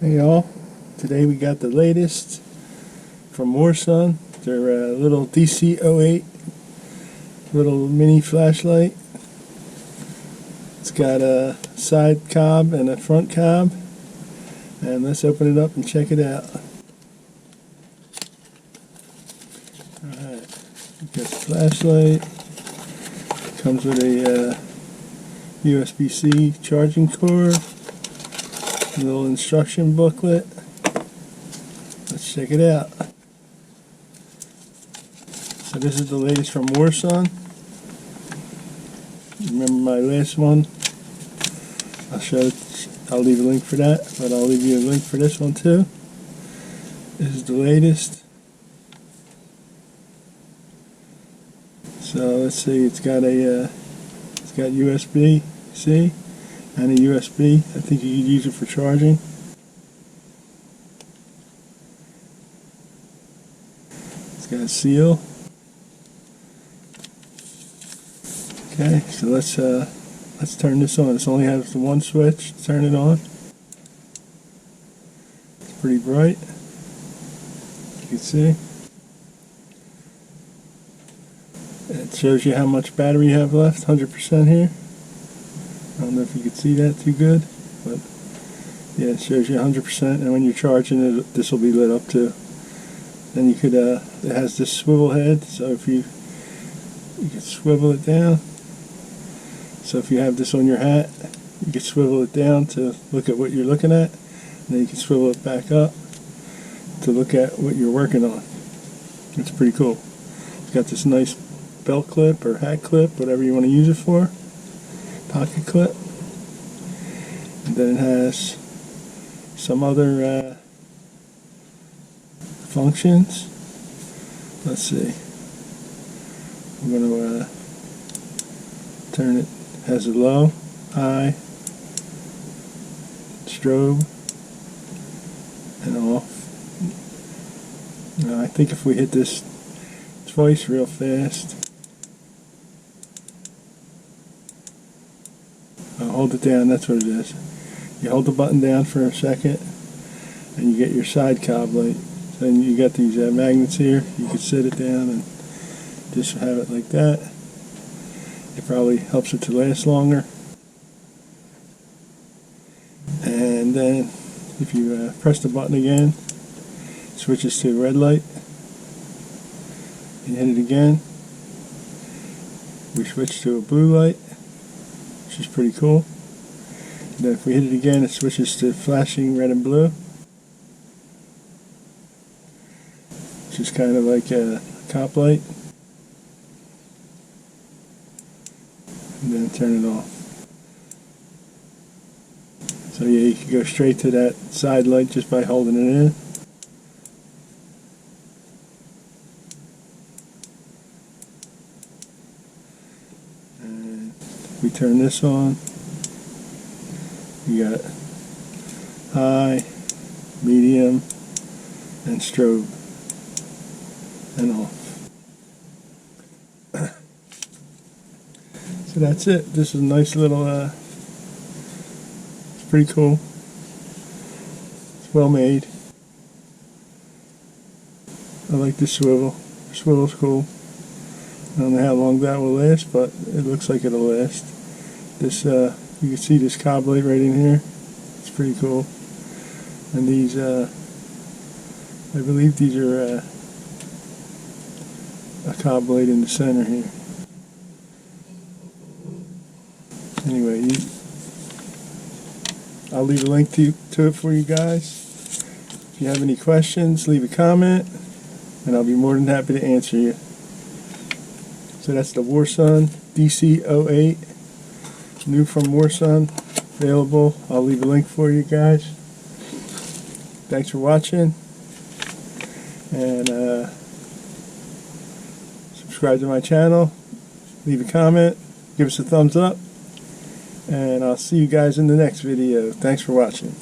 Hey y'all, today we got the latest from Warsun, their little DC08 little mini flashlight. It's got a side cob and a front cob, and let's open it up and check it out. Alright, got the flashlight, comes with a USB-C charging cord. A little instruction booklet. Let's check it out. So this is the latest from Warsun. Remember my last one? I'll leave a link for that, but I'll leave you a link for this one too. This is the latest. So let's see, it's got USB-C and a USB. I think you could use it for charging. It's got a seal. Okay, so let's turn this on. This only has the one switch to turn it on. It's pretty bright, you can see. It shows you how much battery you have left, 100% here. I don't know if you can see that too good, but yeah, it shows you 100%, and when you're charging it, this will be lit up too. Then you could, it has this swivel head, so if you can swivel it down. So if you have this on your hat, you can swivel it down to look at what you're looking at, and then you can swivel it back up to look at what you're working on. It's pretty cool. It's got this nice belt clip or hat clip, whatever you want to use it for. Pocket clip, and then it has some other functions. Let's see, I'm going to turn it. Has a low, high, strobe, and off. Now I think if we hit this twice real fast, hold it down, that's what it is. You hold the button down for a second and you get your side cob light. Then you got these magnets here. You can set it down and just have it like that. It probably helps it to last longer. And then if you press the button again, it switches to red light. You hit it again, we switch to a blue light, which is pretty cool. And then if we hit it again, it switches to flashing red and blue, which is kind of like a cop light. And then turn it off. So yeah, you can go straight to that side light just by holding it in. And we turn this on. You got high, medium, and strobe, and off. So that's it. This is a nice little, it's pretty cool. It's well made. I like the swivel. The swivel's cool. I don't know how long that will last, but it looks like it'll last. This, you can see this cob light right in here. It's pretty cool. And these, I believe these are a cob light in the center here. Anyway, I'll leave a link to it for you guys. If you have any questions, leave a comment, and I'll be more than happy to answer you. So that's the Warsun DC08, new from Warsun, available. I'll leave a link for you guys. Thanks for watching, and subscribe to my channel, leave a comment, give us a thumbs up, and I'll see you guys in the next video. Thanks for watching.